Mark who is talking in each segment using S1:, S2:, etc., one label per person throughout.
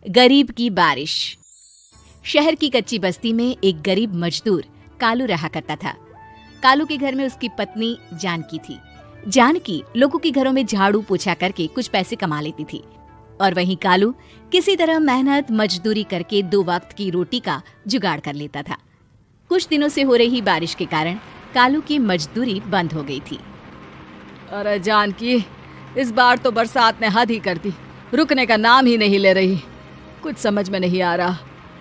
S1: गरीब की बारिश। शहर की कच्ची बस्ती में एक गरीब मजदूर कालू रहा करता था। कालू के घर में उसकी पत्नी जानकी थी। जानकी लोगों के घरों में झाड़ू पोछा करके कुछ पैसे कमा लेती थी और वहीं कालू किसी तरह मेहनत मजदूरी करके 2 वक्त की रोटी का जुगाड़ कर लेता था। कुछ दिनों से हो रही बारिश के कारण कालू की मजदूरी बंद हो गई थी।
S2: अरे जानकी, इस बार तो बरसात ने हद ही कर दी, रुकने का नाम ही नहीं ले रही। कुछ समझ में नहीं आ रहा,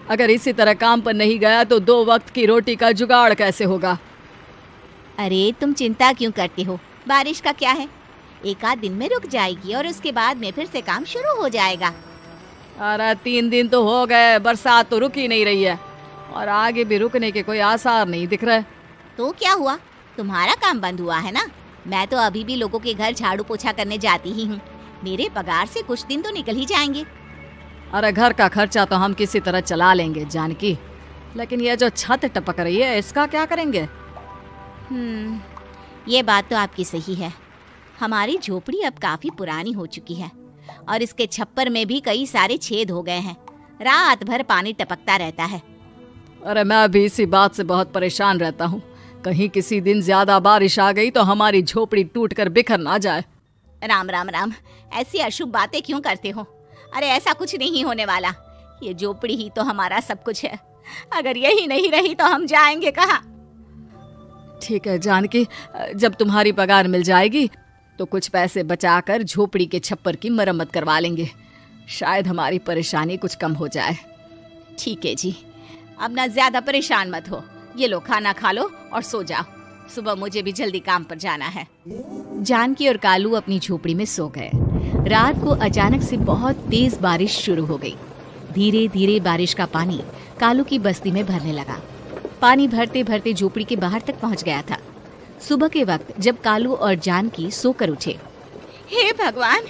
S2: अगर इसी तरह काम पर नहीं गया तो 2 वक्त की रोटी का जुगाड़ कैसे होगा।
S1: अरे तुम चिंता क्यों करते हो, बारिश का क्या है, 1 आध दिन में रुक जाएगी और उसके बाद में फिर से काम शुरू हो जाएगा।
S2: अरे 3 दिन तो हो गए, बरसात तो रुक ही नहीं रही है और आगे भी रुकने के कोई आसार नहीं दिख रहे।
S1: तो क्या हुआ, तुम्हारा काम बंद हुआ है ना। मैं तो अभी भी लोगों के घर झाड़ू पोछा करने जाती ही हूँ। मेरे पगार से कुछ दिन तो निकल ही जाएंगे।
S2: अरे घर का खर्चा तो हम किसी तरह चला लेंगे जानकी, लेकिन ये जो छत टपक रही है इसका क्या करेंगे।
S1: ये बात तो आपकी सही है। हमारी झोपड़ी अब काफी पुरानी हो चुकी है और इसके छप्पर में भी कई सारे छेद हो गए हैं। रात भर पानी टपकता रहता है।
S2: अरे मैं भी इसी बात से बहुत परेशान रहता हूँ। कहीं किसी दिन ज्यादा बारिश आ गई तो हमारी झोपड़ी टूटकर बिखर ना जाए।
S1: राम राम राम, ऐसी अशुभ बातें क्यों करते हो। अरे ऐसा कुछ नहीं होने वाला। ये झोपड़ी ही तो हमारा सब कुछ है। अगर यही नहीं रही तो हम जाएंगे कहाँ।
S2: ठीक है जानकी, जब तुम्हारी पगार मिल जाएगी तो कुछ पैसे बचाकर झोपड़ी के छप्पर की मरम्मत करवा लेंगे। शायद हमारी परेशानी कुछ कम हो जाए।
S1: ठीक है जी, अब ना ज्यादा परेशान मत हो। ये लो, खाना खा लो और सो जाओ। सुबह मुझे भी जल्दी काम पर जाना है। जानकी और कालू अपनी झोपड़ी में सो गए। रात को अचानक से बहुत तेज बारिश शुरू हो गई। धीरे धीरे बारिश का पानी कालू की बस्ती में भरने लगा। पानी भरते भरते झोपड़ी के बाहर तक पहुंच गया था। सुबह के वक्त जब कालू और जानकी सोकर उठे, हे भगवान,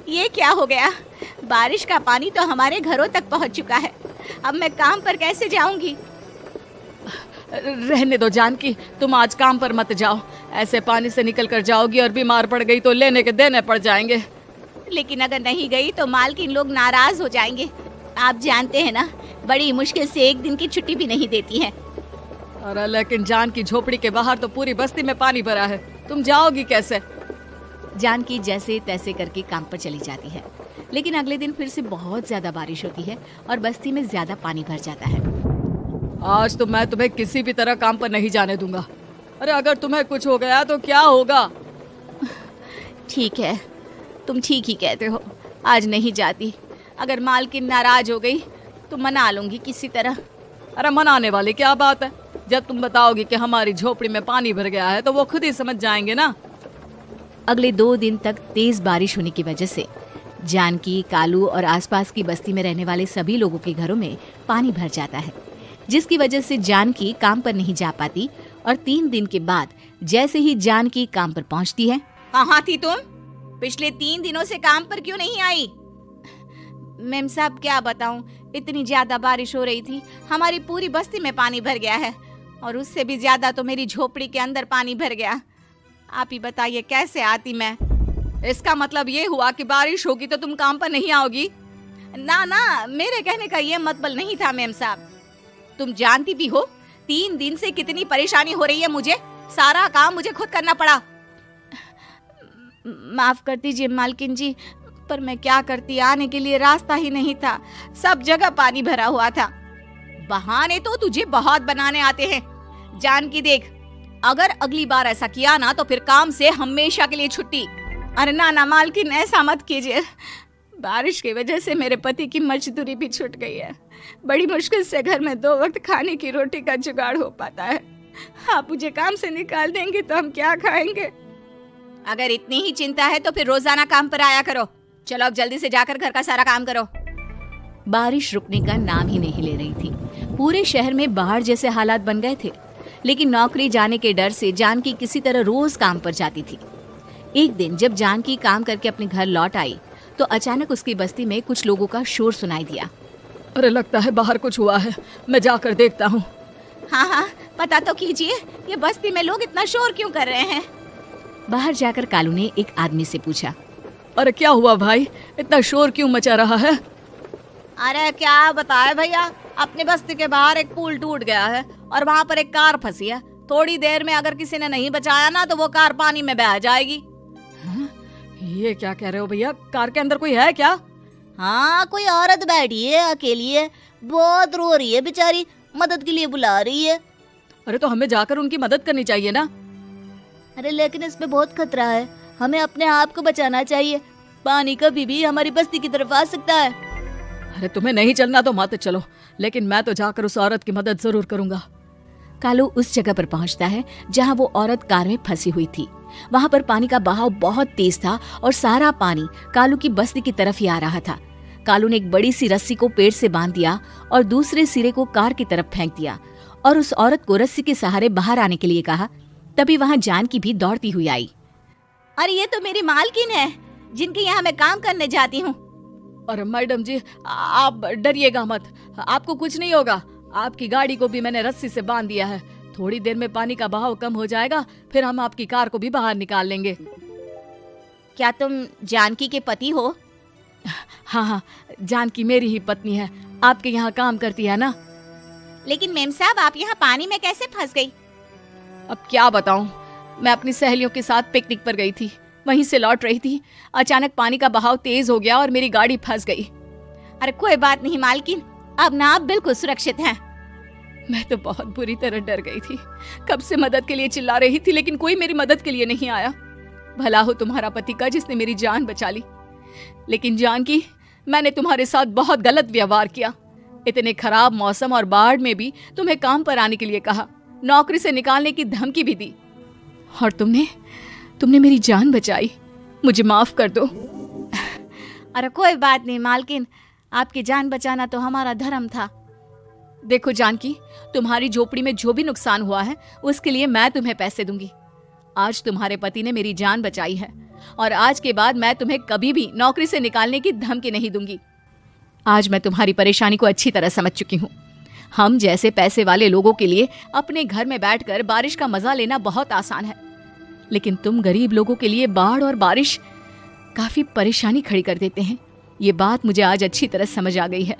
S1: ये क्या हो गया। बारिश का पानी तो हमारे घरों तक पहुंच चुका है। अब मैं काम पर कैसे जाऊंगी।
S2: रहने दो जानकी, तुम आज काम पर मत जाओ। ऐसे पानी से निकल कर जाओगी और बीमार पड़ गई तो लेने के देने पड़ जाएंगे।
S1: लेकिन अगर नहीं गई तो मालकिन लोग नाराज हो जाएंगे। आप जानते हैं ना, बड़ी मुश्किल से 1 दिन की छुट्टी भी नहीं देती है।
S2: अरे लेकिन जानकी, झोपड़ी के बाहर तो पूरी बस्ती में पानी भरा है, तुम जाओगी कैसे।
S1: जानकी जैसे तैसे करके काम पर चली जाती है, लेकिन अगले दिन फिर से बहुत ज्यादा बारिश होती है और बस्ती में ज्यादा पानी भर जाता है।
S2: आज तो मैं तुम्हें किसी भी तरह काम पर नहीं जाने दूंगा। अरे अगर तुम्हें कुछ हो गया तो क्या होगा।
S1: ठीक है, तुम ठीक ही कहते हो, आज नहीं जाती। अगर मालकिन नाराज हो गई तो मना लूंगी किसी तरह।
S2: अरे मनाने वाली क्या बात है, जब तुम बताओगी कि हमारी झोपड़ी में पानी भर गया है तो वो खुद ही समझ जाएंगे ना।
S1: अगले 2 दिन तक तेज बारिश होने की वजह से जानकी, कालू और आसपास की बस्ती में रहने वाले सभी लोगों के घरों में पानी भर जाता है, जिसकी वजह से जानकी काम पर नहीं जा पाती। और 3 दिन के बाद जैसे ही जानकी काम पर पहुंचती है, कहाँ थी तुम? पिछले 3 दिनों से काम पर क्यों नहीं आई? मेम साहब क्या बताऊं, इतनी ज्यादा बारिश हो रही थी, हमारी पूरी बस्ती में पानी भर गया है और उससे भी ज्यादा तो मेरी झोपड़ी के अंदर पानी भर गया। आप ही बताइए कैसे आती मैं।
S2: इसका मतलब ये हुआ कि बारिश होगी तो तुम काम पर नहीं आओगी।
S1: ना ना, मेरे कहने का ये मतलब नहीं था मेम साहब। तुम जानती भी हो 3 दिन से कितनी परेशानी हो रही है मुझे। सारा काम मुझे खुद करना पड़ा। माफ कर दीजिए मालकिन जी, पर मैं क्या करती, आने के लिए रास्ता ही नहीं था, सब जगह पानी भरा हुआ था। बहाने तो तुझे बहुत बनाने आते हैं। जानकी देख, अगर अगली बार ऐसा किया ना तो फिर काम से हमेशा के लिए छुट्टी। अरे ना ना मालकिन, ऐसा मत कीजिए। बारिश की वजह से मेरे पति की मजदूरी भी छूट गई है। बड़ी मुश्किल से घर में 2 वक्त खाने की रोटी का जुगाड़ हो पाता है। आप मुझे काम से निकाल देंगे तो हम क्या खाएंगे। अगर इतनी ही चिंता है तो फिर रोजाना काम पर आया करो। चलो अब जल्दी से जाकर घर का सारा काम करो। बारिश रुकने का नाम ही नहीं ले रही थी। पूरे शहर में बाढ़ जैसे हालात बन गए थे, लेकिन नौकरी जाने के डर से जानकी किसी तरह रोज काम पर जाती थी। एक दिन जब जानकी काम करके अपने घर लौट आई तो अचानक उसकी बस्ती में कुछ लोगों का शोर सुनाई दिया।
S2: अरे लगता है बाहर कुछ हुआ है, मैं जाकर देखता हूँ।
S1: हाँ हाँ, पता तो कीजिए, ये बस्ती में लोग इतना शोर क्यों कर रहे हैं। बाहर जाकर कालू ने एक आदमी से पूछा,
S2: अरे क्या हुआ भाई, इतना शोर क्यों मचा रहा है।
S1: अरे क्या बताए भैया, अपनी बस्ती के बाहर एक पुल टूट गया है और वहाँ पर एक कार फंसी है। थोड़ी देर में अगर किसी ने नहीं बचाया ना तो वो कार पानी में बह जाएगी।
S2: ये क्या कह रहे हो भैया? कार के अंदर कोई है क्या?
S3: हाँ, कोई औरत बैठी है, अकेली है, बहुत रो रही है बेचारी, मदद के लिए बुला रही है।
S2: अरे तो हमें जाकर उनकी मदद करनी चाहिए ना।
S3: अरे लेकिन इसमें बहुत खतरा है, हमें अपने आप को बचाना चाहिए। पानी कभी भी हमारी बस्ती की तरफ आ सकता है।
S2: अरे तुम्हें नहीं चलना तो मत चलो, लेकिन मैं तो जाकर उस औरत की मदद जरूर करूंगा।
S1: कालू उस जगह पर पहुंचता है जहां वो औरत कार में फंसी हुई थी। वहां पर पानी का बहाव बहुत तेज था और सारा पानी कालू की बस्ती की तरफ ही आ रहा था। कालू ने एक बड़ी सी रस्सी को पेड़ से बांध दिया और दूसरे सिरे को कार की तरफ फेंक दिया और उस औरत को रस्सी के सहारे बाहर आने के लिए कहा। तभी वहां जानकी भी दौड़ती हुई आई। अरे ये तो मेरी मालकिन है जिनके यहाँ मैं काम करने जाती हूँ।
S2: अरे मैडम जी, आप डरिएगा मत, आपको कुछ नहीं होगा। आपकी गाड़ी को भी मैंने रस्सी से बांध दिया है। थोड़ी देर में पानी का बहाव कम हो जाएगा, फिर हम आपकी कार को भी बाहर निकाल लेंगे।
S1: क्या तुम जानकी के पति हो?
S2: हाँ हाँ, जानकी मेरी ही पत्नी है, आपके यहाँ काम करती है ना।
S1: लेकिन मेम साहब, आप यहाँ पानी में कैसे फंस गई?
S2: अब क्या बताऊं, मैं अपनी सहेलियों के साथ पिकनिक पर गई थी, वहीं से लौट रही थी। अचानक पानी का बहाव तेज हो गया और मेरी गाड़ी फंस गई।
S1: अरे कोई बात नहीं मालकिन, अब ना आप बिल्कुल सुरक्षित हैं।
S2: मैं तो बहुत बुरी तरह डर गई थी। कब से मदद के लिए चिल्ला रही थी, लेकिन कोई मेरी मदद के लिए नहीं आया। भला हो तुम्हारा पति का जिसने मेरी जान बचा ली। लेकिन जानकी, मैंने तुम्हारे साथ बहुत गलत व्यवहार किया। इतने खराब मौसम और बाढ़ में भी तुम्हें काम पर आने के लिए कहा, नौकरी से निकालने की धमकी भी दी, और तुमने मेरी जान बचाई। मुझे माफ कर दो।
S1: अरे कोई बात नहीं मालकिन, आपकी जान बचाना तो हमारा धर्म था।
S2: देखो जानकी, तुम्हारी झोपड़ी में जो भी नुकसान हुआ है उसके लिए मैं तुम्हें पैसे दूंगी। आज तुम्हारे पति ने मेरी जान बचाई है और आज के बाद मैं तुम्हें कभी भी नौकरी से निकालने की धमकी नहीं दूंगी। आज मैं तुम्हारी परेशानी को अच्छी तरह समझ चुकी हूँ। हम जैसे पैसे वाले लोगों के लिए अपने घर में बैठकर बारिश का मजा लेना बहुत आसान है, लेकिन तुम गरीब लोगों के लिए बाढ़ और बारिश काफी परेशानी खड़ी कर देते हैं। ये बात मुझे आज अच्छी तरह समझ आ गई है।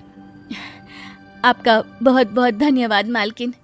S1: आपका बहुत बहुत धन्यवाद मालकिन।